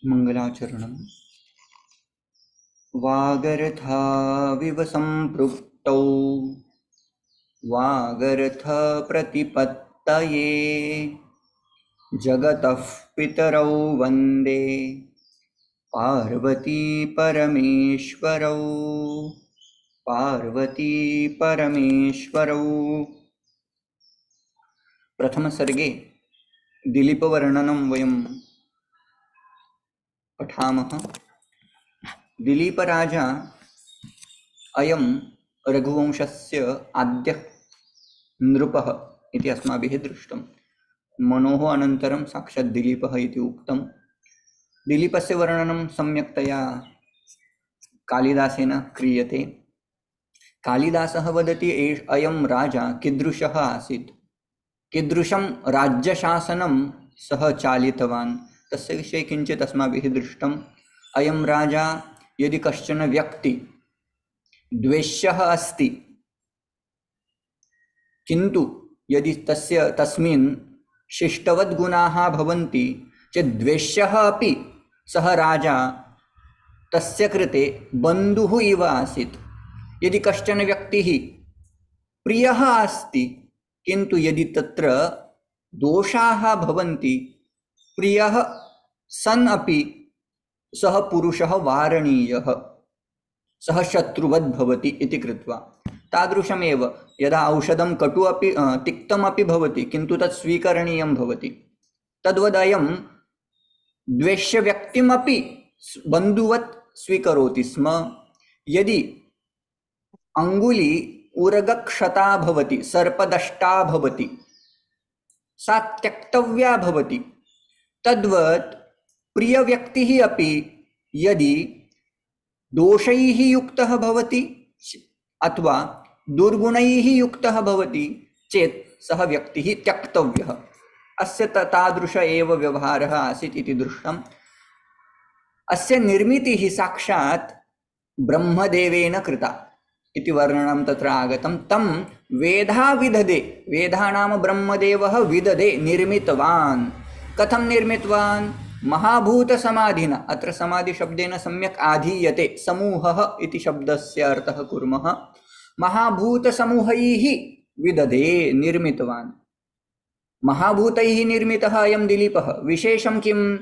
मंगलाचरणम्। वागर्थाविव सम्पृक्तौ वागर्थ प्रतिपत्तये जगतः पितरौ वन्दे पार्वती परमेश्वरौ। पार्वती परमेश्वरौ। प्रथम सर्गे दिलीपवर्णनं वयं पठामः। दिलीपराजा अयं रघुवंशस्य आद्यः नृपः इति अस्माभिः दृष्टं। मनोः अनन्तरं साक्षात् दिलीपः इति उक्तं। दिलीपस्य वर्णनं सम्यक्तया कालिदासेन क्रियते। कालिदासः वदति अयं राजा कीदृशः आसीत्, कीदृशं राज्यशासनं सः चालितवान्, तस्य विषये किञ्चित् अस्माभिः दृष्टम्। अयं राजा यदि कश्चन व्यक्ति द्वेष्यः अस्ति, किन्तु यदि तस्मिन् शिष्टवद्गुणाः भवन्ति चेत् द्वेष्यः अपि सः राजा तस्य कृते बन्धुः इव आसीत्। यदि कश्चन व्यक्तिः प्रियः अस्ति, किन्तु यदि तत्र दोषाः भवन्ति, प्रियः सन् अपि सः पुरुषः वारणीयः, सः शत्रुवद् भवति इति कृत्वा। तादृशमेव यदा औषधं कटु अपि तिक्तमपि भवति, किन्तु तत् स्वीकरणीयं भवति, तद्वदयं द्वेष्यव्यक्तिमपि बन्धुवत् स्वीकरोति स्म। यदि अङ्गुली उरगक्षता भवति, सर्पदष्टा भवति, सा त्यक्तव्या भवति। तद्वत् प्रियव्यक्तिः अपि यदि दोषैः युक्तः भवति अथवा दुर्गुणैः युक्तः भवति चेत् सः व्यक्तिः त्यक्तव्यः। अस्य तादृश एव व्यवहारः आसीत् इति दृष्टम्। अस्य निर्मितिः साक्षात् ब्रह्मदेवेन कृता इति वर्णनं तत्र आगतं। तं वेधा विदधे, वेधा नाम ब्रह्मदेवः विदधे, निर्मितवान्। कथं निर्मितवान्? महाभूतसमाधिना। अत्र समाधिशब्देन सम्यक् आधीयते, समूहः इति शब्दस्य अर्थः कुर्मः। महाभूतसमूहैः विदधे, निर्मितवान्। महाभूतैः निर्मितः अयं दिलीपः। विशेषं किं?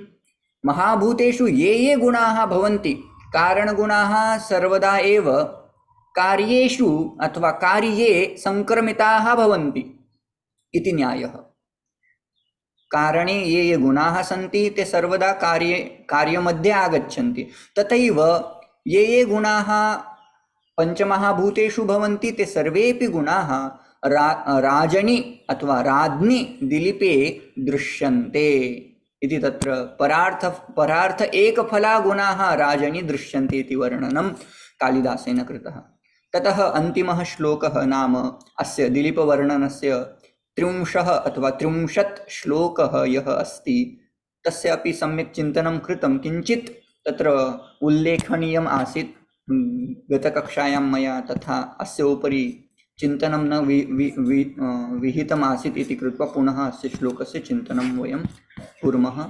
महाभूतेषु ये ये गुणाः भवन्ति, कारणगुणाः सर्वदा एव कार्येषु अथवा कार्ये संक्रमिताः भवन्ति इति न्यायः। कारणे ये ये गुणाः सन्ति ते सर्वदा कार्यमध्ये आगच्छन्ति। तथैव ये ये गुणाः पञ्चमहाभूतेषु भवन्ति ते सर्वेपि गुणाः राजनि अथवा राज्ञि दिलीपे दृश्यन्ते इति तत्र परार्थ एकफला गुणाः राजनि दृश्यन्ते इति वर्णनं कालिदासेन कृतः। ततः अन्तिमः श्लोकः नाम अस्य दिलीपवर्णनस्य 30 अथवा 30 श्लोकः यः अस्ति, तस्यापि सम्यक् चिन्तनं कृतं। किञ्चित् तत्र उल्लेखनीयम् आसीत् गतकक्षायां मया, तथा अस्य उपरि चिन्तनं न विहितम् आसीत् इति कृत्वा पुनः अस्य श्लोकस्य चिन्तनं वयं कुर्मः।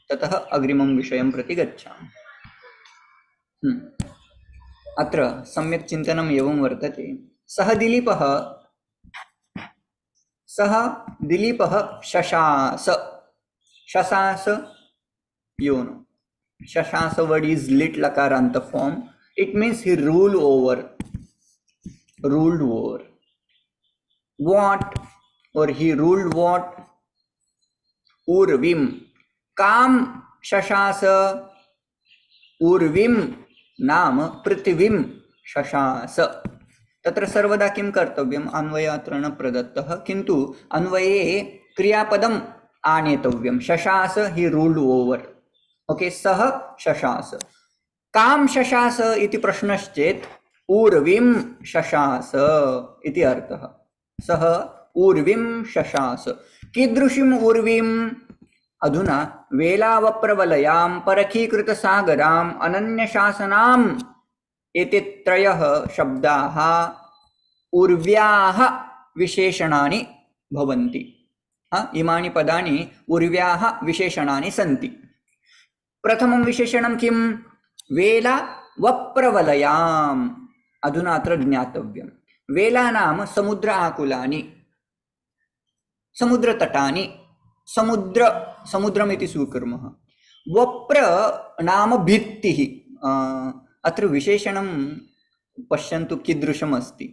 ततः अग्रिमं विषयं प्रति गच्छामः। अत्र सम्यक् चिन्तनम् एवं वर्तते। सः दिलीपः शशास YONO. शशास word is lit lakaranta form. It means he ruled over what, or he ruled what? Urvim. Kam शशास उर्विम नाम पृथिवीं शशास। तत्र सर्वदा किं कर्तव्यम्? अन्वय अत्र न प्रदत्तः, किन्तु अन्वये क्रियापदम् आनेतव्यं। शशास, ही रूल्ड ओवर। ओके, सः शशास। कां शशास इति प्रश्नश्चेत् ऊर्विं शशास इति अर्थः। सः ऊर्विं शशास। कीदृशीम् ऊर्विम्? अधुना वेलावप्रवलयां परखीकृतसागराम् अनन्यशासनाम् एते त्रयः शब्दाः उर्व्याः विशेषणानि भवन्ति। इमानि पदानि उर्व्याः विशेषणानि सन्ति। प्रथमं विशेषणं किं? वेला वप्रवलयाम्। अधुना अत्र ज्ञातव्यं, वेला नाम समुद्र आकुलानि, समुद्रतटानि, समुद्रमिति स्वीकुर्मः। वप्र नाम भित्तिः। अत्र विशेषणं पश्यन्तु कीदृशम् अस्ति।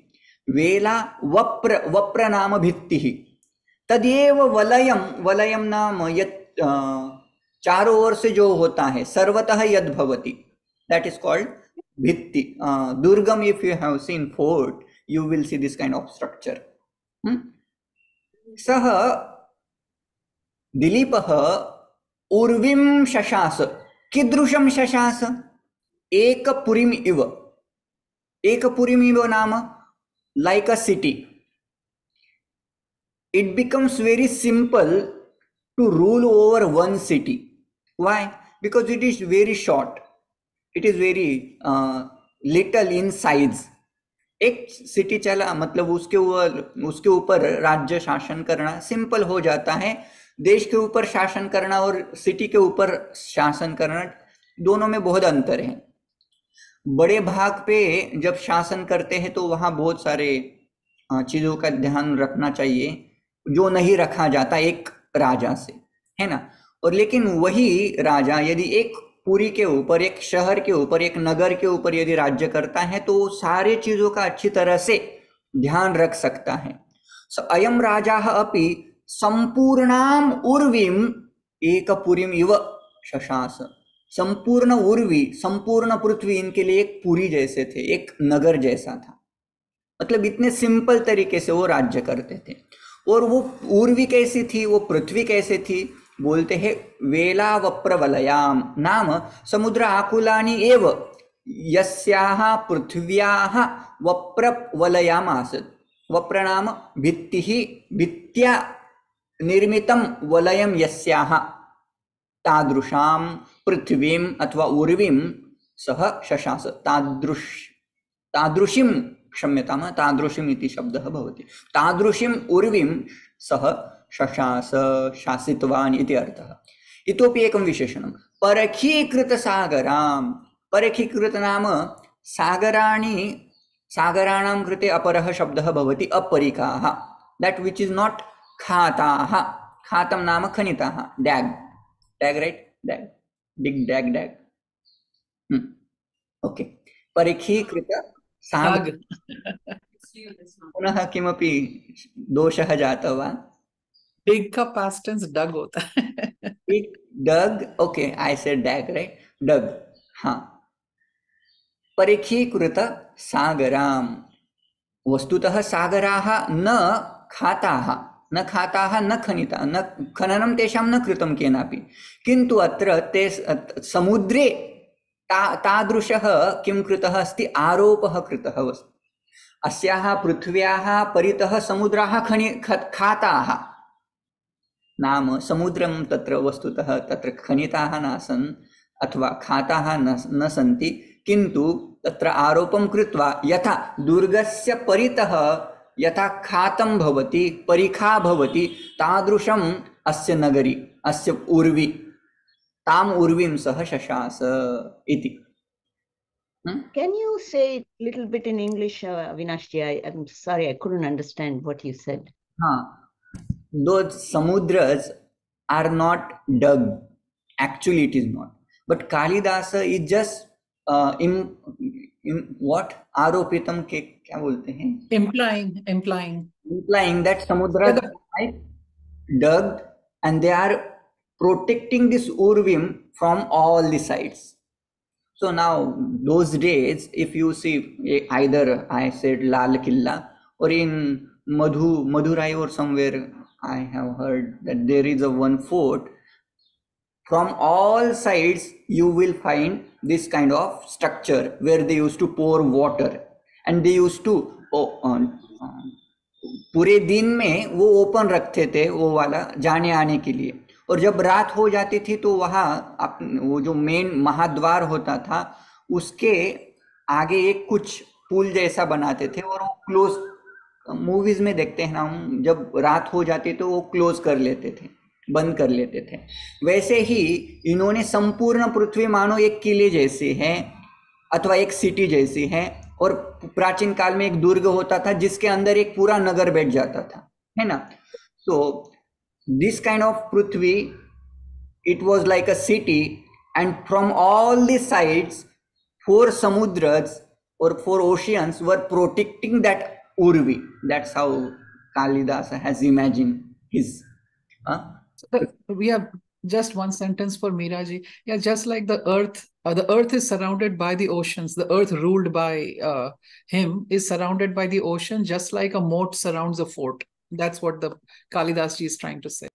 वेला वप्र नाम भित्तिः, तदेव वलयं नाम यत् चारों ओर से जो होता है, सर्वतः यद भवति, दैट इज कॉल्ड भित्ति। दुर्गम, if you have seen fort, you will see this kind of structure. सः दिलीपः उर्वीं शशास। कीदृशं शशास? एकपुरीम् इव। एकपुरीम् इव नाम like a city. It becomes very simple to rule over one city. Why? Because it is very short. It is very little in size. एक city चला मतलब उसके ऊपर राज्य शासन करना सिंपल हो जाता है। देश के ऊपर शासन करना और सिटी के ऊपर शासन करना, दोनों में बहुत अंतर है। बड़े भाग पे जब शासन करते हैं तो वहाँ बहुत सारे चीज़ों का ध्यान रखना चाहिए जो नहीं रखा जाता एक राजा से, है ना। और लेकिन वही राजा यदि एक पुरी के ऊपर, एक शहर के ऊपर, एक नगर के ऊपर यदि राज्य करता है तो सारे चीज़ों का अच्छी तरह से ध्यान रख सकता है। अयम राजा अपि संपूर्णाम उर्वीम एकपुरीम इव शशास। संपूर्ण उर्वी, संपूर्ण पृथ्वी इनके लिए एक पुरी जैसे थे, एक नगर जैसा था। मतलब इतने सिंपल तरीके से वो राज्य करते थे। और वो उर्वी कैसी थी, वो पृथ्वी कैसे थी? बोलते हैं वेला वप्रवलयाम नाम समुद्र आकुलानि एव यस्याः पृथ्व्याः वप्रवलयाम आसत्। वप्र नाम भित्तिः, भित्त्या निर्मितं वलयं यस्याः तादृशां पृथ्वीम् अथवा उर्वीं सः शशास। तादृशीं, क्षम्यताम्, तादृशीम् इति शब्दः भवति। तादृशीम् उर्वीं सः शशास, शासितवान् इति अर्थः। इतोपि एकं विशेषणं परखीकृतसागरां। परखीकृत नाम सागराणि, सागराणां कृते अपरः शब्दः भवति अपरिकाः, दैट विच इज नॉट खाताः। खातं नाम खनिताः, डैग, डैग राइट, डैग, डिग डैग डैग। ओके, परिखीकृत साग। पुनः किमपि दोषः जातः वा? डिग का पास्ट टेंस डग होता है। Dig, dug, okay, I said dag right, dug. हाँ, परिखीकृत सागरां। वस्तुतः सागराः न खाताः, न खाताः, न खनिता, न खननं तेषां न कृतं केनापि, किन्तु अत्र ते समुद्रे तादृशः किं कृतः अस्ति? आरोपः कृतः अस्ति। अस्याः पृथ्व्याः परितः समुद्राः खाताः, नाम समुद्रं तत्र वस्तुतः तत्र खनिताः नासन् अथवा खाताः न सन्ति, किन्तु तत्र आरोपं कृत्वा यथा दुर्गस्य परितः यथा खातं भवति, परिखा भवति, तादृशम् अस्य नगरी, अस्य उर्वी, ताम उर्वीं सह शशास इति। Can you say a little bit in English, Avinash-ji? I'm sorry, I couldn't understand what you said. Those samudras are not dug. Actually, it is not. But Kalidasa is just what? आरोपितम के क्या बोलते हैं? Implying that samudras are dug and they are protecting this urvim from all the sides. So now those days, if you see either I said Lal Killa or in Madurai or somewhere, I have heard that there is a one fort. From all sides you will find this kind of structure where they used to pour water and they used to पूरे दिन में वो open रखते थे वो वाला जाने आने के लिए। और जब रात हो जाती थी तो वहाँ वो जो मेन महाद्वार होता था उसके आगे एक कुछ पुल जैसा बनाते थे और वो क्लोज, मूवीज में देखते हैं ना हम, जब रात हो जाती तो वो क्लोज कर लेते थे। बंद कर लेते थे। वैसे ही इन्होंने संपूर्ण पृथ्वी मानो एक किले जैसी है अथवा एक सिटी जैसी है, और प्राचीन काल में एक दुर्ग होता था जिसके अंदर एक पूरा नगर बैठ जाता था, है ना। So this kind of Prithvi, it was like a city, and from all the sides 4 समुद्रस or 4 oceans were protecting that Urvi. That's how Kalidasa has imagined his. We have just one sentence for Miraji. Yeah, just like the earth is surrounded by the oceans. The earth ruled by him is surrounded by the ocean, just like a moat surrounds a fort. That's what the Kalidas ji is trying to say.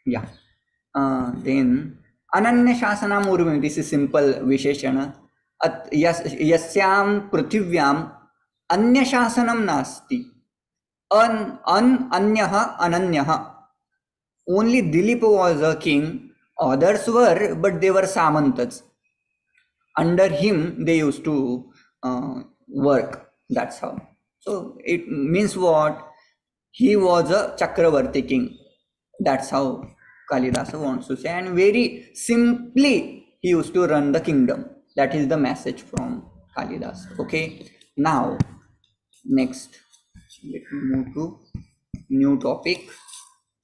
Yeah. Then Ananya Shasanam Urvi. This is simple Visheshana. यस्यां पृथिव्यां अन्य शासनम नास्ति, अन्यः अनन्यः. Only Dilip was a king, others were, but they were samantas. Under him they used to work. That's how. So it means what? He was a Chakravarti king. That's how Kalidasa wants to say, and very simply he used to run the kingdom. That is the message from Kalidasa. Okay, now next, let me move to new topic.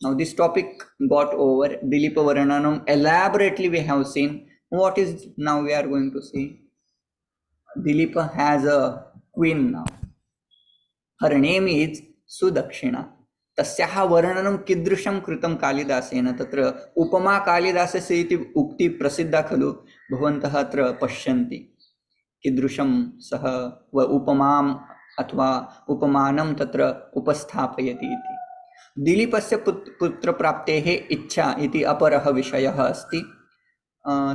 Now this topic got over. Dilipa Varnanam elaborately we have seen. What is now we are going to see? Dilipa has a queen now. Her name is Sudakshina. तस्याः वर्णनं कीदृशं कृतं कालिदासेन, तत्र उपमा कालिदासस्य इति उक्ति प्रसिद्धा खलु, भवन्तः अत्र पश्यन्ति कीदृशं सः उपमाम् अथवा उपमानं तत्र उपस्थापयति इति। दिलीपस्य पुत्रप्राप्तेः इच्छा इति अपरः विषयः अस्ति।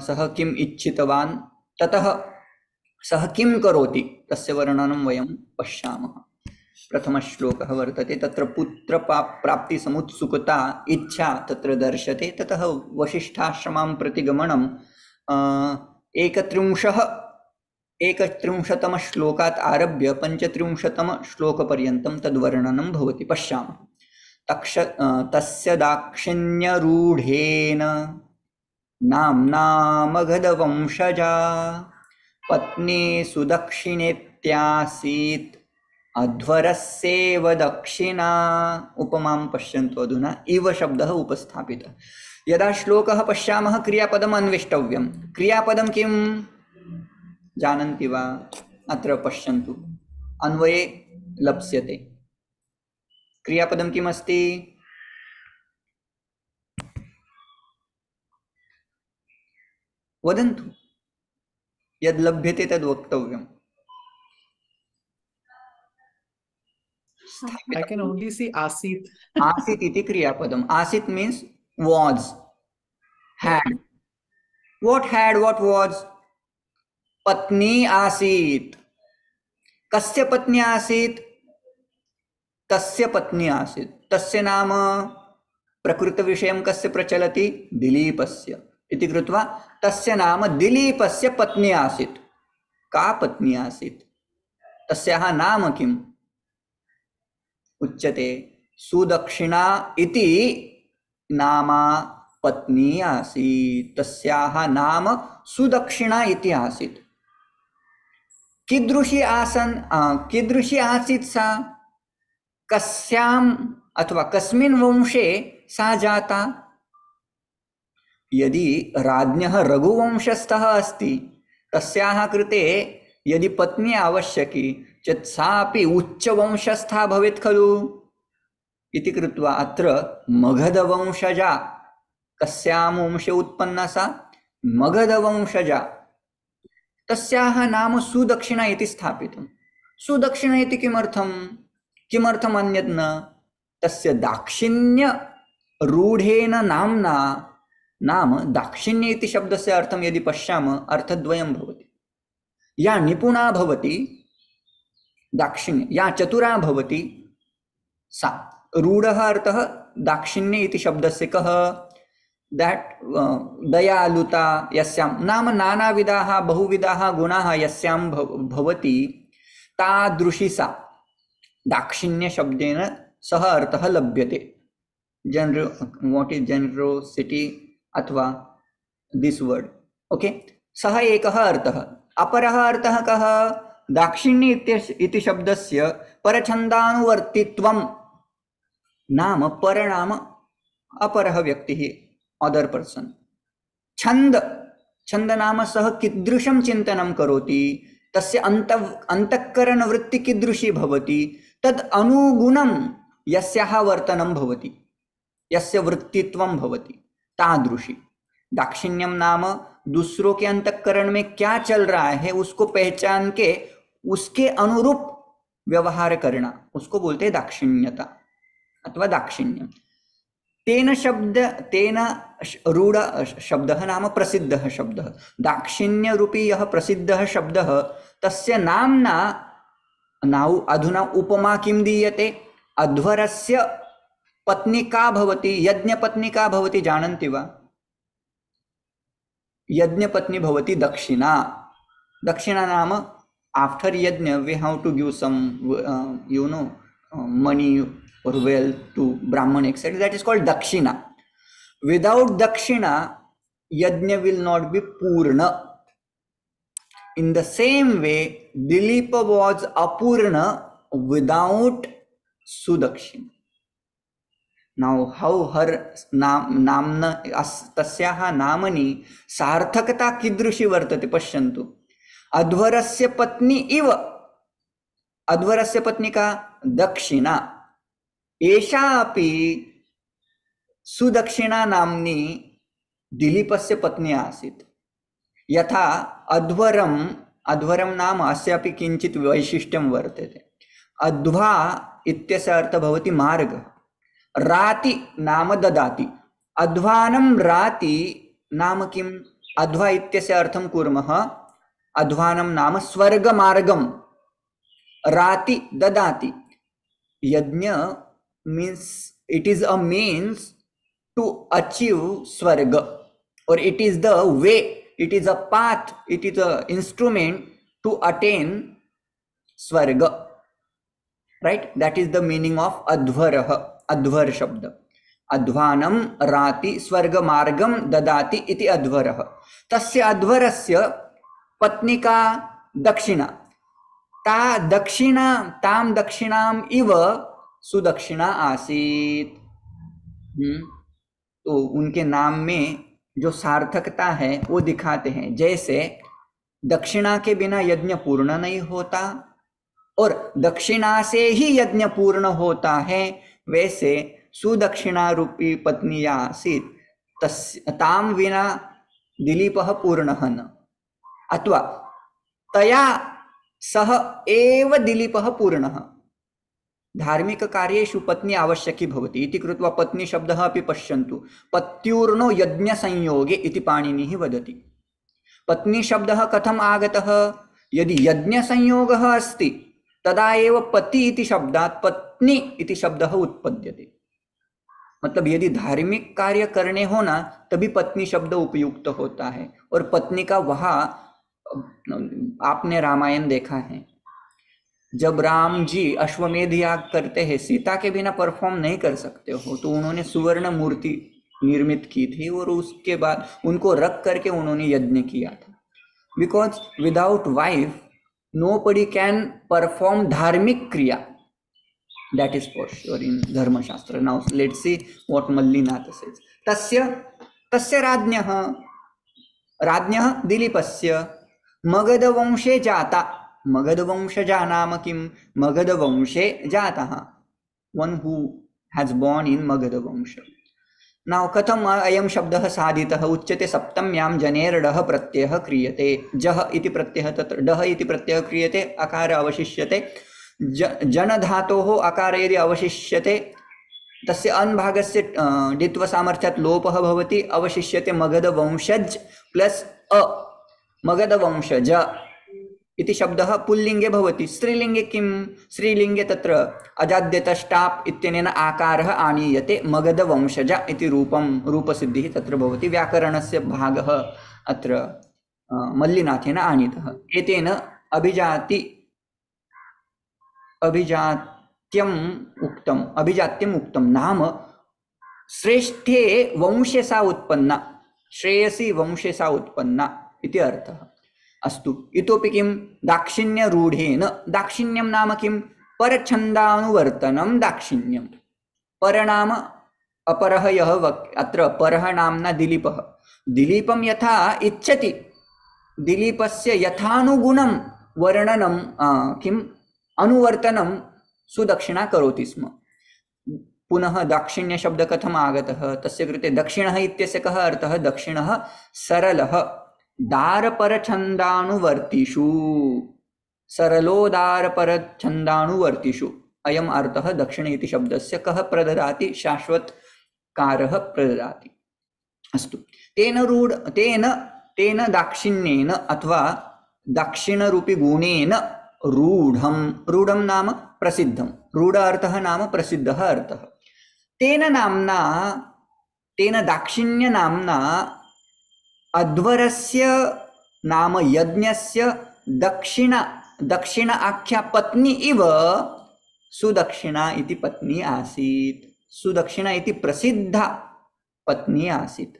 सः किम् इच्छितवान्, ततः सः किं करोति, तस्य वर्णनं वयं पश्यामः। प्रथमश्लोकः वर्तते, तत्र पुत्रप्राप्तिसमुत्सुकता इच्छा तत्र दर्शते। ततः वसिष्ठाश्रमं प्रति गमनं 31तम श्लोकात् आरभ्य 35तम श्लोकपर्यन्तं तद्वर्णनं भवति। पश्यामः। तस्य दाक्षिण्यरूढेन नाम्ना मगधवंशजा पत्नी सुदक्षिणेत्यासीत् अध्वरस्येव दक्षिणा। उपमां पश्यन्तु अधुना। इव शब्दः उपस्थापितः। यदा श्लोकः पश्यामः क्रियापदम् अन्वेष्टव्यं। क्रियापदं किं जानन्ति वा? अत्र पश्यन्तु, अन्वये लप्स्यते। क्रियापदं किम् अस्ति? वदन्तु, यद् लभ्यते तद् वक्तव्यम्। I can only see Asit. Asit iti kriyapadam. Asit means was, had. What had, what was? Patni asit. Kasya patni asit? Tasya patni asit. Tasya नाम प्रकृतविषयं कस्य प्रचलति? दिलीपस्य इति कृत्वा तस्य नाम दिलीपस्य पत्नी आसीत्। का पत्नी आसीत्? तस्याः नाम किम् उच्यते? सुदक्षिणा इति नामा पत्नी आसीत्। तस्याः नाम सुदक्षिणा इति आसीत्। कीदृशी आसीत् सा? कस्याम् अथवा कस्मिन् वंशे सा जाता? यदि राज्ञः रघुवंशस्थः अस्ति, तस्याः कृते यदि पत्नी आवश्यकी चेत् सापि उच्चवंशस्था भवेत् खलु इति कृत्वा अत्र मगधवंशजा। कस्यां वंशे उत्पन्ना सा? मगधवंशजा। तस्याः नाम सुदक्षिणा इति स्थापितं। सुदक्षिणा इति किमर्थं? किमर्थम् अन्यत् न? तस्य दाक्षिण्य रूढेन नाम्ना, नाम दाक्षिण्य इति शब्दस्य अर्थं यदि पश्यामः अर्थद्वयं भवति। या निपुणा भवति दाक्षिण्य, या चतुरा भवति सा। रूढः अर्थः दाक्षिण्य इति शब्दस्य कः? दैट दयालुता यस्यां, नाम नानाविधाः बहुविधाः गुणाः यस्यां भवति तादृशी सा। दाक्षिण्य शब्देन सः अर्थः लभ्यते। what is generosity अथवा this word. Okay, सः एकः अर्थः. अपरः अर्थः कः? दाक्षिण्य इति शब्दस्य परछन्दानुवर्तित्वं नाम परनाम अपरः व्यक्तिः, अदर पर्सन. छंद नाम सः कीदृशं चिन्तनं करोति, तस्य अंतःकरण वृत्ति कीदृशी भवति, तद् अनुगुणं यस्याः वर्तनं भवति, यस्य वृत्तित्वं भवति, तादृशी. दाक्षिण्यम नाम दूसरों के अंतःकरण में क्या चल रहा है उसको पहचान के उसके अनुरूप व्यवहार करना, उसको बोलते हैं दाक्षिण्यता अथवा दाक्षिण्यम. तेन रूढ़ शब्दः नाम प्रसिद्धः शब्दः. दाक्षिण्य रूपी यः प्रसिद्धः शब्दः, तस्य नाम्ना अधुना उपमा किं दीयते? अध्वरस्य पत्नी का भवति, यज्ञपत्नी का भवति, जानन्ति वा? यज्ञपत्नी भवति दक्षिणा. दक्षिणा नाम after yajna we have to give some money or wealth to Brahman, etc. That is called dakshina. Without dakshina, yajna will not be purna. In the same way, Dilipa was apurna without sudakshina. Now, how her namna tasyaha namani सार्थकता कीदृशी वर्तते पश्यन्तु. अध्वरस्य पत्नी इव, अध्वरस्य पत्नी का दक्षिणा, एषा अपि सुदक्षिणा नाम्नी दिलीपस्य पत्नी आसीत्. यथा अध्वरं नाम अस्यापि किञ्चित् वैशिष्ट्यं वर्तते. अध्वा इत्यस्य अर्थः भवति मार्ग. राति नाम ददाति. अध्वानं राति नाम किम्? अध्वा इत्यस्य अर्थं कुर्मः. अध्वानं नाम स्वर्गमार्गं. राति ददाति. यज्ञ means it is a means to achieve swarga, or it is the way, it is a path, it is a instrument to attain swarga, right? That is the meaning of adhvarah, adhvar shabda. अध्वानं राति स्वर्गमार्गं ददाति इति अध्वरः. तस्य अध्वरस्य पत्नी का दक्षिणा. ताम दक्षिणाम इव सुदक्षिणा आसीत. तो उनके नाम में जो सार्थकता है वो दिखाते हैं. जैसे दक्षिणा के बिना यज्ञ पूर्ण नहीं होता और दक्षिणा से ही यज्ञ पूर्ण होता है, वैसे सुदक्षिणा रूपी पत्नी या आसीत ताम विना दिलीपः पूर्णः न, अथवा तया सह एव दिलीपः पूर्णः. धार्मिक कार्येषु पत्नी आवश्यकी भवति इति कृत्वा पत्नी शब्दः अपि पश्यन्तु. पत्युर्नो यज्ञ संयोगे इति पाणिनिः वदति. पत्नी शब्दः कथम् आगतः? यदि यज्ञ संयोगः अस्ति तदा एव पति इति शब्दात् पत्नी इति शब्दः उत्पद्यते. मतलब यदि धार्मिक कार्य करने हो ना, तभी पत्नी शब्द उपयुक्त होता है. और पत्नी का वहाँ आपने रामायण देखा है, जब राम जी अश्वमेध याग करते हैं, सीता के बिना परफॉर्म नहीं कर सकते हो, तो उन्होंने सुवर्ण मूर्ति निर्मित की थी और उसके बाद उनको रख करके उन्होंने यज्ञ किया था. Because without wife nobody can perform धार्मिक क्रिया. That is for sure in Dharma Shastra. Now let's see what Mallinatha says. तस्य राज्ञः दिलीपस्य मगधवंशे जाता. मगधवंशजा नाम किं? मगधवंशे जातः, one who has born in मगधवंश. Now कथम अयं शब्दः साधितः? उच्यते सप्तम्यां जनेर्डः प्रत्ययः क्रियते. जः इति प्रत्ययः तत्र डः इति प्रत्ययः क्रियते, अकार अवशिष्यते. जन धातोः अकार यदि अवशिष्यते तस्य अन्भागस्य डित्व सामर्थ्यात् लोपः भवति. अवशिष्यते मगधवंशज प्लस अ, मगधवंशज इति शब्दः पुल्लिंगे भवति. स्त्रीलिंगे किं? स्त्रीलिंगे तत्र अजाद्यतष्टाप् इत्यनेन आकारः आनीयते. मगधवंशज इति रूपसिद्धिः तत्र भवति. व्याकरणस्य भागः अत्र मल्लिनाथेन आनीतः. एतेन अभिजात्यम् उक्तं नाम श्रेष्ठे वंशे सा उत्पन्ना, श्रेयसी वंशे सा उत्पन्ना इति अर्थः। अस्तु, इतोपि किं? दाक्षिण्यरूढेन। दाक्षिण्यं नाम किं? परछन्दानुवर्तनं दाक्षिण्यं। पर नाम अपरः यः अत्र परः नाम्ना दिलीपः। दिलीपं यथा इच्छति, दिलीपस्य यथानुगुणं वर्णनं किम् अनुवर्तनं सुदक्षिणा करोति स्म। पुनः दाक्षिण्य शब्द कथम आगतः? तस्य कृते दक्षिणः इत्यस्य कः अर्थः? दक्षिणः सरलः, दारपरछन्दानुवर्तिषु, सरलो दारपरछन्दानुवर्तिषु, अयम् अर्थः दक्षिण इति शब्दस्य। कः प्रददाति? शाश्वतकारः प्रददाति। अस्तु, तेन दाक्षिण्येन अथवा दाक्षिणरूपी गुणेन रूढं, रूढं नाम प्रसिद्धं, रूढ अर्थः नाम प्रसिद्धः अर्थः। तेन नाम्ना, तेन दाक्षिण्य नाम्ना अध्वरस्य नाम यज्ञस्य दक्षिण आख्या पत्नी इव सुदक्षिणा इति पत्नी आसीत्। सुदक्षिणा इति प्रसिद्धा पत्नी आसीत्।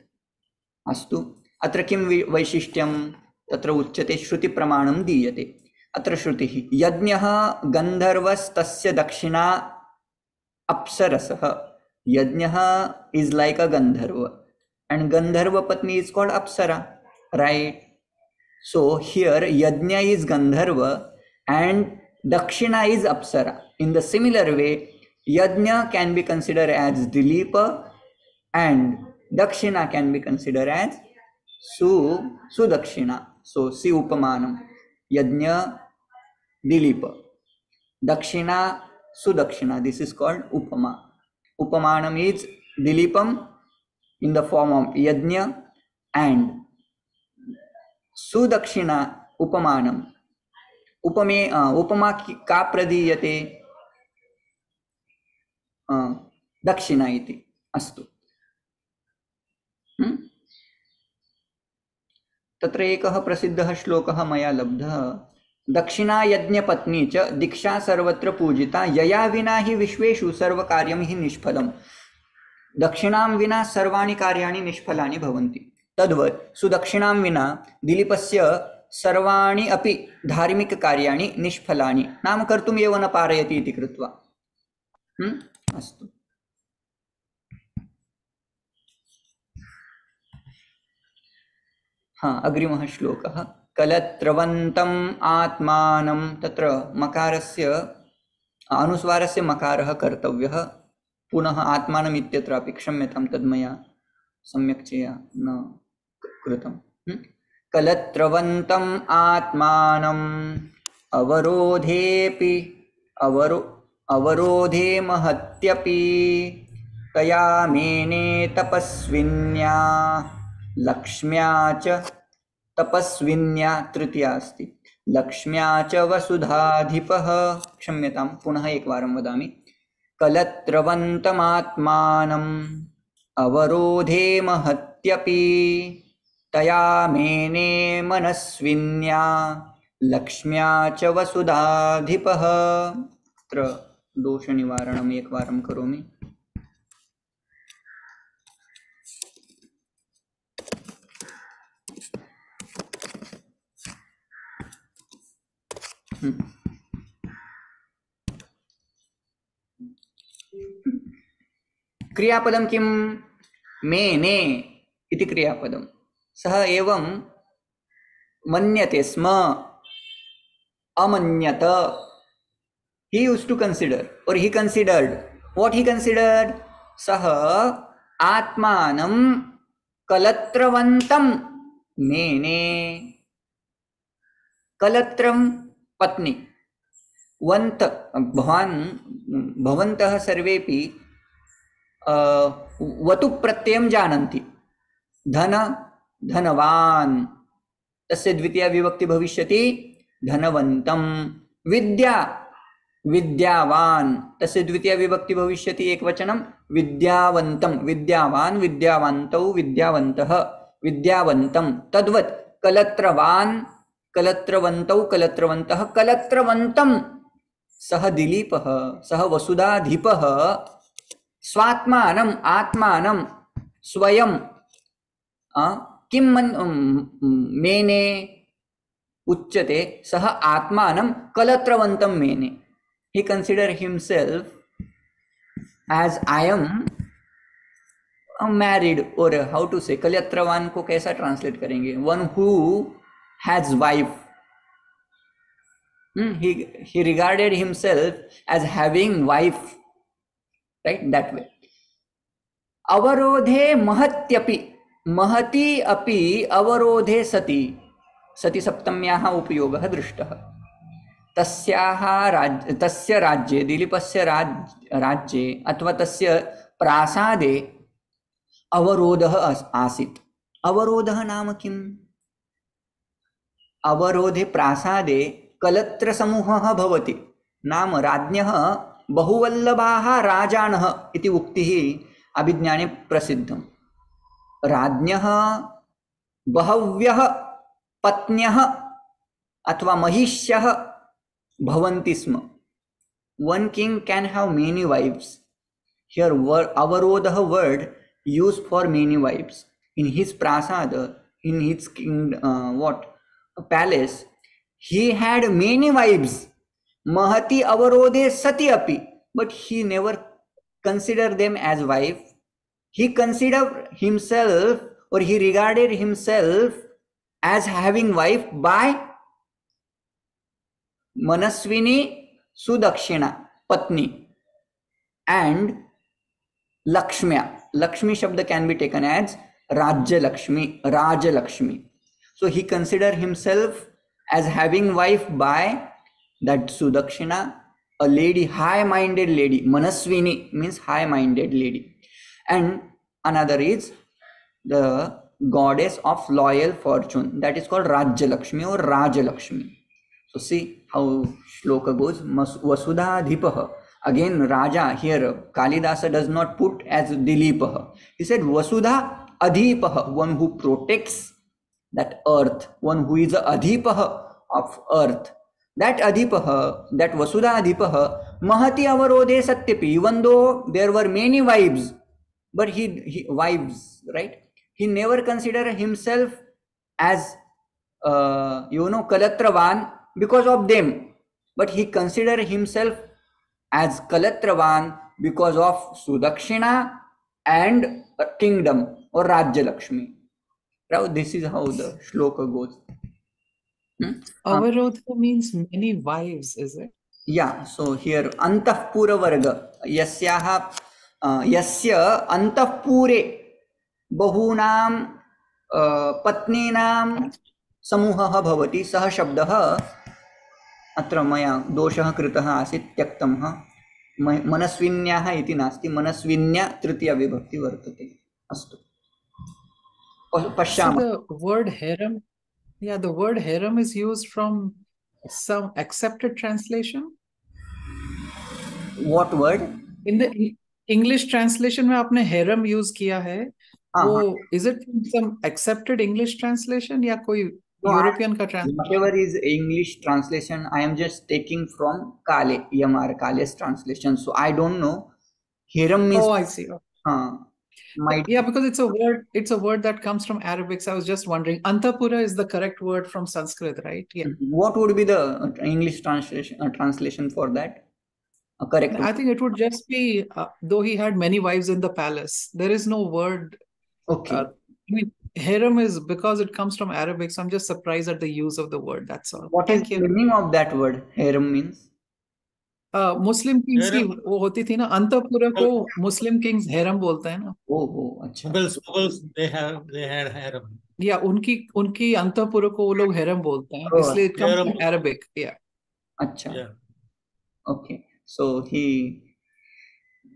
अस्तु, अत्र किं वैशिष्ट्यं? तत्र उच्यते श्रुतिप्रमाणं दीयते। अत्र श्रुतिः यज्ञः गन्धर्वस्तस्य दक्षिणा अप्सरसः। यज्ञः is like a Gandharva and gandharva patni is called apsara, right? So here yajna is gandharva and dakshina is apsara. In the similar way, yajna can be considered as Dileepa and dakshina can be considered as Sudakshina. So si upamanam, yajna Dileepa, dakshina Sudakshina, this is called upama. Upamanam is Dileepam in the form of yajna and Sudakshina upamanam. उपमा का प्रदीयते? दक्षिणा इति। अस्तु, तत्र एकः प्रसिद्धः श्लोकः मया लब्धः। दक्षिणा यज्ञपत्नी च दीक्षा सर्वत्र पूजिता, यया विना हि विश्वेषु सर्वकार्यं हि निष्फलम्। दक्षिणां विना सर्वाणि कार्याणि निष्फलानि भवन्ति। तद्वत् सुदक्षिणां विना दिलीपस्य सर्वाणि अपि धार्मिककार्याणि निष्फलानि, नाम कर्तुम् एव न पारयति इति कृत्वा। अस्तु, अग्रिमः श्लोकः। कलत्रवन्तम् आत्मानं, तत्र मकारस्य अनुस्वारस्य मकारः कर्तव्यः। पुनः आत्मानम् इत्यत्रापि क्षम्यतां, तद्मया सम्यक्तया न कृतं। कलत्रवन्तम् आत्मानम् अवरोधेऽपि अवरोधे महत्यपि तया मेने तपस्विन्या लक्ष्म्या च, तपस्विन्या तृतीया अस्ति, लक्ष्म्या च वसुधाधिपः। क्षम्यतां, पुनः एकवारं वदामि। कलत्रवन्तमात्मानम् अवरोधे महत्यपि तया मेने मनस्विन्या लक्ष्म्या च वसुधाधिपः। अत्र दोषनिवारणम् एकवारं करोमि। क्रियापदं किं? मेने इति क्रियापदं। सः एवं मन्यते स्म, अमन्यत। He used to consider or he considered. What he considered? सः आत्मानं कलत्रवन्तं मेने। कलत्रं पत्नी, वन्त भवन्तः सर्वेपि वतु प्रत्ययं जानन्ति। धन धनवान्, तस्य द्वितीया विभक्ति भविष्यति धनवन्तं। विद्या विद्यावान्, तस्य द्वितीया विभक्ति भविष्यति एकवचनं विद्यावन्तं। विद्यावान् विद्यावन्तौ विद्यावन्तः विद्यावन्तं। तद्वत् कलत्रवान् कलत्रवन्तौ कलत्रवन्तः कलत्रवन्तं। सः दिलीपः, सः वसुधाधिपः स्वात्मानम आत्मानम स्वयं किं मेने उच्यते सः आत्मानं कलत्रवन्तं मेने. He consider himself as I am married, or how to say, कलत्रवान को कैसा ट्रांसलेट करेंगे, one who has wife. He regarded himself as having wife, right, that way. अवरोधे महत्यपि, महति अपि अवरोधे सति, सति सप्तम्याः उपयोगः दृष्टः. तस्य राज्ये, दिलीपस्य राज्ये अथवा तस्य प्रासादे अवरोधः आसीत्. अवरोधः नाम किम्? अवरोधे प्रासादे कलत्रसमूहः भवति. नाम राज्ञः बहुवल्लभाः राजानः इति उक्तिः अभिज्ञाने प्रसिद्धम्. राज्ञः बहव्यः पत्न्यः अथवा महिष्यः भवन्ति स्म. One king can have many wives. Here avarodha word used for many wives. In his prasada, in his king, palace, he had many wives. Mahati avarodhe sati api, but he never considered them as wife. He considered himself, or he regarded himself as having wife by Manaswini Sudakshina, Patni, and Lakshmya. Lakshmi Shabda can be taken as Rajya Lakshmi, Raja Lakshmi. So he considered himself as having wife by that Sudakshina, a lady, high-minded lady. Manaswini means high-minded lady. And another is the goddess of loyal fortune, that is called Rajya Lakshmi or Raja Lakshmi. So see how shloka goes. Vasudha Dhipaha. Again Raja here Kalidasa does not put as Dilipaha. He said Vasudha Adhipaha, one who protects that earth, one who is the Adhipaha of earth. That Adhipaha, that Vasudha Adhipaha, Mahati Avarode Satyapi, even though there were many wives, but he wives, right? He never considered himself as Kalatravan because of them, but he considered himself as Kalatravan because of Sudakshina and kingdom or Rajya Lakshmi. Now this is how the shloka goes. Avarodha means many wives, is it? Yeah, so here Antahpura Varga, Yasya Antahpure Bahunam Patninam Samuhah Bhavati, Sah Shabdah अत्र मया दोषः कृतः आसीत् त्यक्तमः. मनस्विन्याः इति नास्ति, मनस्विन्या तृतीया विभक्ति वर्तते. अस्तु पश्यामः. So the word harem, the word harem is used from some accepted translation. What word? In the English translation में आपने harem use किया है, वो is it from some accepted English translation या कोई European का translation? Whatever is English translation, I am just taking from Kale, EMR Kale's translation. So I don't know. Harem means. Oh, I see. Yeah, because it's a word that comes from Arabic. So I was just wondering. Antapura is the correct word from Sanskrit, right? Yeah. What would be the English translation for that? Correct. I think it would just be though he had many wives in the palace. There is no word. Okay. I mean, harem is because it comes from Arabic, so I'm just surprised at the use of the word. That's all. What is the meaning of that word? Harem means? Muslim kings की वो होती थी ना, अंतःपुर को Muslim kings harem बोलते हैं ना. Oh, अच्छा. Mughals they had harem. Yeah, उनकी अंतःपुर को वो लोग harem बोलते हैं, इसलिए it comes from Arabic. Yeah. अच्छा. Yeah. Okay, so he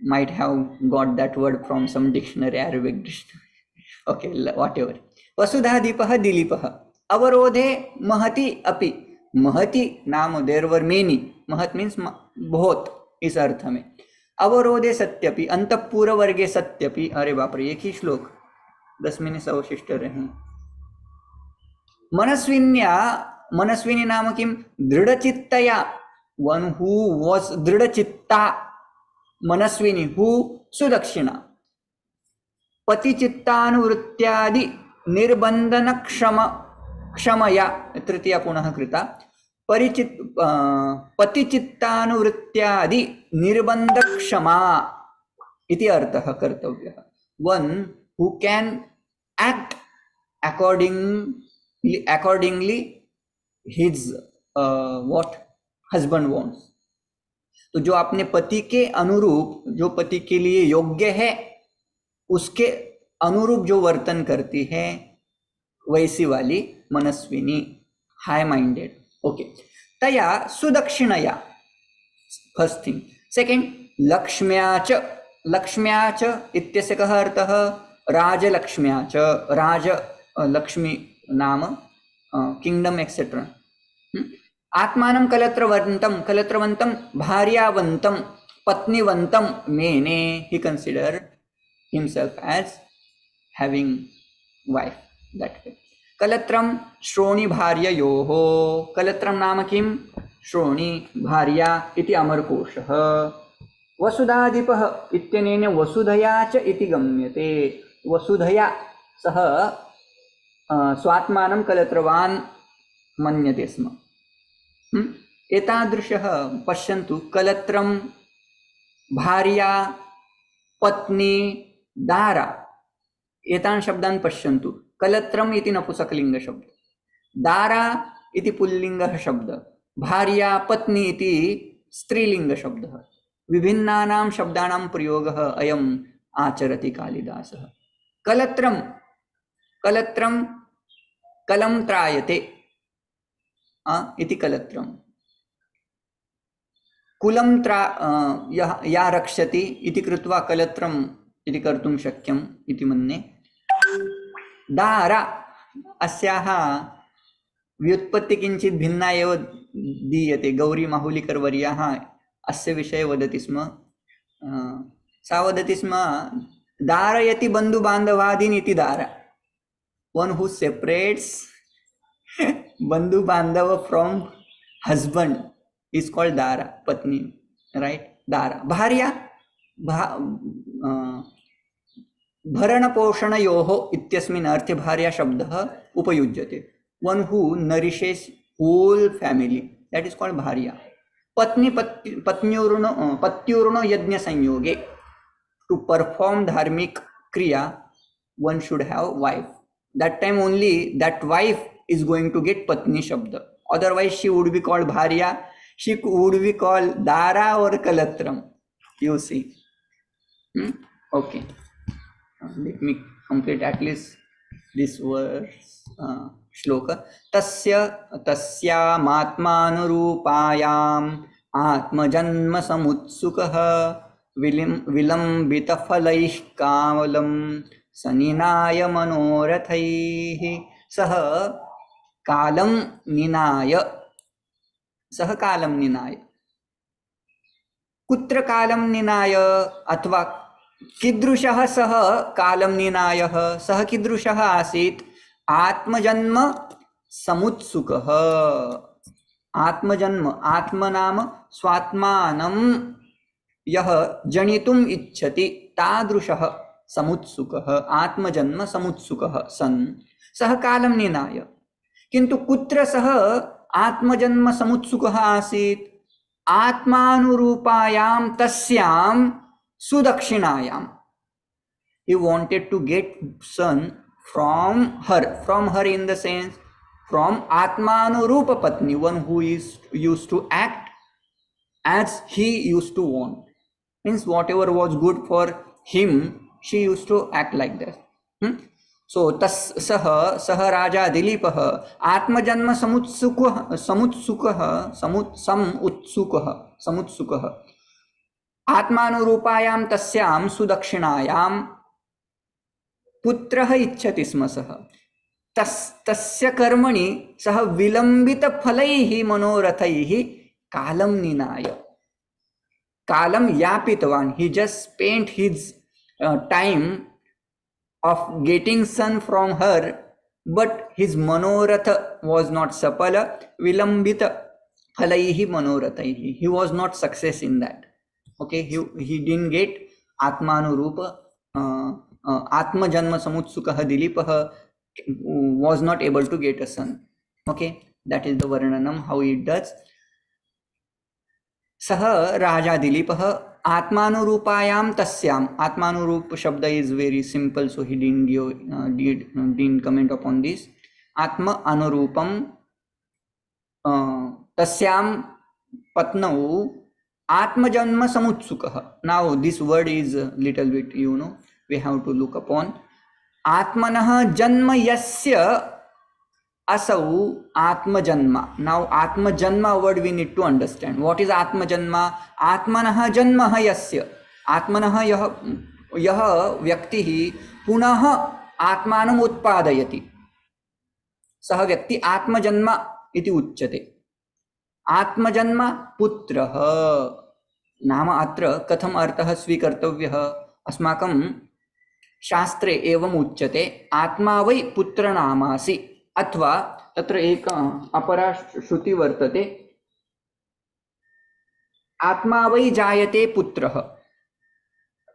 might have got that word from some dictionary, Arabic dictionary. Okay, whatever. Vasudhadipah Dilipah. Avarodhe Mahati Api. Mahati नाम, there were many. Mahat means बहुत इस अर्थ में. अवरोधे सत्यपि, अंतःपुर वर्गे सत्यपि. अरे बाप रे, एक ही श्लोक, 10 मिनट अवशिष्ट रहे. मनस्विनी नाम किम? दृढ़चित्तया, one who was दृढ़चित्ता, मनस्विनी हु सुदक्षिणा पतिचित्तानुवृत्त्यादि निर्बंधन क्षमया तृतीया पुनः कृता पतिचित्तानुवृत्त्यादि निर्बंध क्षमा इति अर्थः कर्तव्यः. One who can act accordingly his what husband wants. तो जो अपने पति के अनुरूप, जो पति के लिए योग्य है, उसके अनुरूप जो वर्तन करती है, वैसी वाली मनस्विनी, हाई माइंडेड. ओके. तया सुदक्षिणया, फर्स्ट थिंग. सेकेंड, लक्ष्म्याच. लक्ष्म्याच इत्यस्य कः अर्थः? राजलक्ष्म्याच. राज लक्ष्मी नाम किंगडम एक्सेट्रा. आत्मानं कलत्रवन्तं, कलत्रवन्तं भार्यावन्तं पत्नीवन्तं मेने. He consider himself as having wife. That way. कलत्रं श्रोणी भार्ययोः. कलत्रं नाम किं? श्रोणी भार्या इति अमरकोशः. वसुधाधिपः इत्यनेन वसुधया च इति गम्यते. वसुधया सः स्वात्मानं कलत्रवान् मन्यते स्म. एतादृशः पश्यन्तु, कलत्रं, भार्या, पत्नी, दारा, एतान् शब्दान् पश्यन्तु. कलत्रम् इति नपुंसकलिङ्ग शब्द, दारा इति पुल्लिङ्गः शब्द, भार्या पत्नी इति स्त्रीलिङ्ग शब्दः. विभिन्नानां शब्दानां प्रयोगः अयम् आचरति कालिदासः. कलत्रं, कलत्रं कलं त्रायते इति कलत्रं. कुलं या रक्षति इति कृत्वा कलत्रम् इति कर्तुं शक्यम् इति मन्ये. दारा, अस्याः व्युत्पत्ति किञ्चित् भिन्ना एव दीयते. गौरी माहुलीकर वर्याः अस्य विषये वदति स्म. सा वदति स्म, दारयति बन्धुबान्धवादीन् इति दारा. वन हू सेपरेट्स बंधु बांधव from husband is called Dara, पत्नी, राइट. दारा. भार्या भरण पोषणयोः इत्यस्मिन् अर्थे भार्या शब्दः उपयुज्यते. One who nourishes whole family, that is called भार्या. पत्नी पत्युर्नो यज्ञ संयोगे, टू परफॉर्म धार्मिक क्रिया one should have wife. That time only that wife is going to get patni shabda. Otherwise she would be called bharya, she would be called dara or kalatram. You see. Okay. Let me complete at least this verse. Shloka. तस्यामात्मानुरूपायाम् आत्मजन्म समुत्सुकः विलम्बितफलैः कामलं सनिनाय मनोरथैः. सह कालं निनाय. सह कालं निनाय. कुत्र कालं निनाय अथवा कीदृशः सः कालं निनायः? सः कीदृशः आसीत्? आत्मजन्म समुत्सुकः. आत्मजन्म, आत्म नाम स्वात्मानं यः जनितुम् इच्छति तादृशः समुत्सुकः, आत्मजन्म समुत्सुकः सन् सः कालं निनाय. किन्तु कुत्र सः आत्मजन्म समुत्सुकः आसीत्? आत्मानुरूपायां तस्यां सुदक्षिणायां. He wanted to get son from her in the sense from Atmanurupa Patni, one who is used to act as he used to want. Means whatever was good for him, she used to act like that. So सह राजा दिलीपः आत्मजन्म समुत्सुकः आत्मानुरूपायां तस्यां सुदक्षिणायां पुत्रः इच्छति स्म. सः तस्य कर्मणि सः विलम्बितफलैः मनोरथैः कालं निनाय, कालं यापितवान्. He just spent his time of getting son from her, but his manoratha was not sapala. Vilambita phalaihi manorathaihi. He was not success in that. Okay, he didn't get Atmanurupa, Atmajanma Samutsukah Dilipah was not able to get a son. Okay, that is the Varnanam, how it does. Sah Raja Dilipah Atmanurupayaam Tasyam. Atmanurup Shabda is very simple, so he didn't didn't comment upon this. Atma Anurupam Tasyam Patnau Atmajanma Samutsukah. Now this word is a little bit, we have to look upon. Atmanah Janma Yasya Asau Atmajanma. Now Atmajanma word we need to understand. What is Atmajanma? Atmanah Janma Yasya. Atmanah yah vyakti punah Atmanam utpadayati. Sah vyakti Atmajanma iti uchyate. आत्मजन्म पुत्रः नाम अत्र कथम अर्थः स्वीकर्तव्यः अस्माकं शास्त्रे एवम् उच्यते आत्मा वै पुत्रनामासि अथवा तत्र एक अपरा श्रुति वर्तते आत्मा वै जायते पुत्रः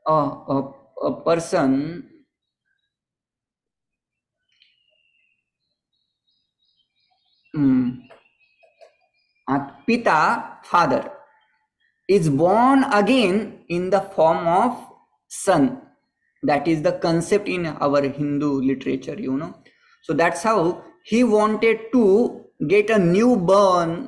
a person Pita, father, is born again in the form of son. That is the concept in our Hindu literature, So that's how he wanted to get a new birth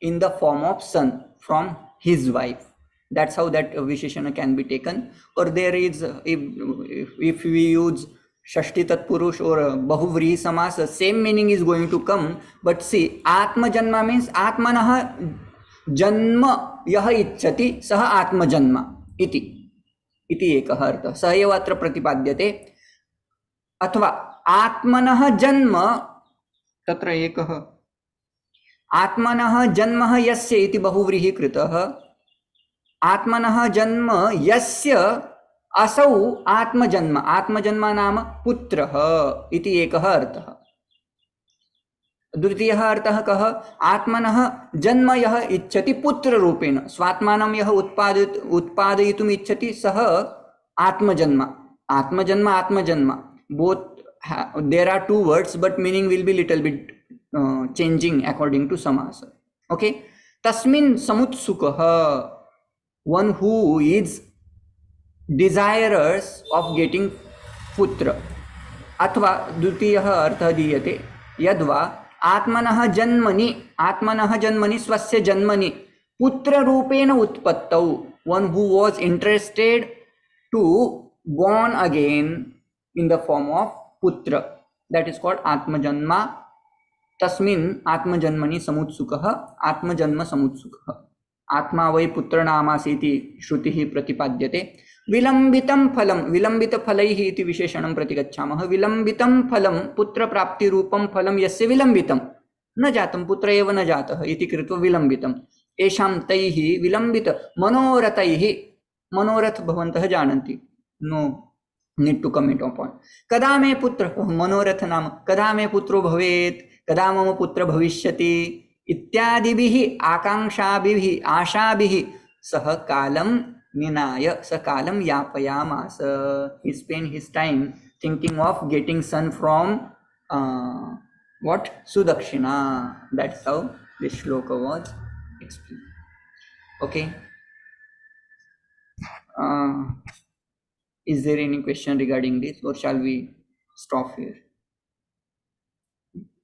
in the form of son from his wife. That's how that Visheshana can be taken. Or there is, if we use Shashti Tatpurush or Bahuvrihi Samas, the same meaning is going to come. But see, Atma Janma means Atmanah Janma Yah Ichchati Saha Atma Janma iti ekah artha. Sah eva atra pratipadyate. Athva Atmanah Janma tatra ekah Atmanah Janma Yasya iti Bahuvrihi Kritah Atmanah Janma Yasya असौ आत्मजन्म आत्मजन्म नाम पुत्रः इति एकः अर्थः द्वितीयः अर्थः कः आत्मनः जन्म यः इच्छति पुत्ररूपेण स्वात्मानं यः उत्पादयितुम् इच्छति सः आत्मजन्म आत्मजन्म आत्मजन्म both there are two words but meaning will be little bit changing according to samasa. Okay, tasmin samutsukah, one who is desirers of getting putra. अथवा द्वितीयः अर्थः दीयते यद्वा आत्मनः जन्मनि स्वस्य जन्मनि पुत्ररूपेण उत्पत्तौ, one who was interested to born again in the form of putra, that is called atmajanma. तस्मिन् आत्मजन्मनि समुत्सुकः आत्मजन्म समुत्सुकः आत्मा वै पुत्रनामासीति श्रुतिः प्रतिपाद्यते. विलंबितं फलं विलंबित फलैः इति विशेषणं प्रति गच्छामः. विलंबितं फलं पुत्रप्राप्तिरूपं फलं यस्य विलंबितं न जातं पुत्र एव न जातः इति कृत्वा विलंबितं. येषां तैः विलंबित मनोरथैः, मनोरथ भवन्तः जानन्ति, no need to comment upon. कदा मे पुत्र, मनोरथ नाम कदा मे पुत्रो भवेत्, कदा मम पुत्र भविष्यति इत्यादिभिः आकांक्षाभिः आशाभिः सह कालं निनाय स कालं यापयामास. He spent his time thinking of getting son from what? Sudakshina. That's how this shloka was explained. Okay. Is there any question regarding this, or shall we stop here?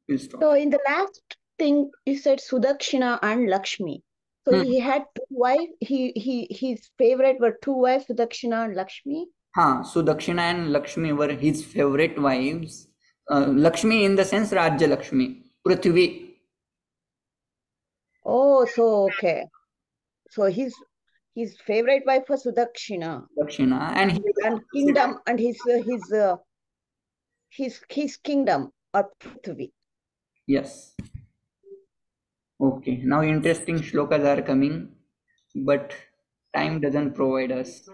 We'll stop. So in the last thing you said Sudakshina and Lakshmi. So he had two wives. His favorite were two wives, Sudakshina and Lakshmi. Sudakshina and Lakshmi were his favorite wives. Lakshmi in the sense Rajya Lakshmi, Prithvi. Oh, so okay. So his favorite wife was Sudakshina. Sudakshina and kingdom and his kingdom or Prithvi. Yes. Okay, now interesting shlokas are coming, but time doesn't provide us.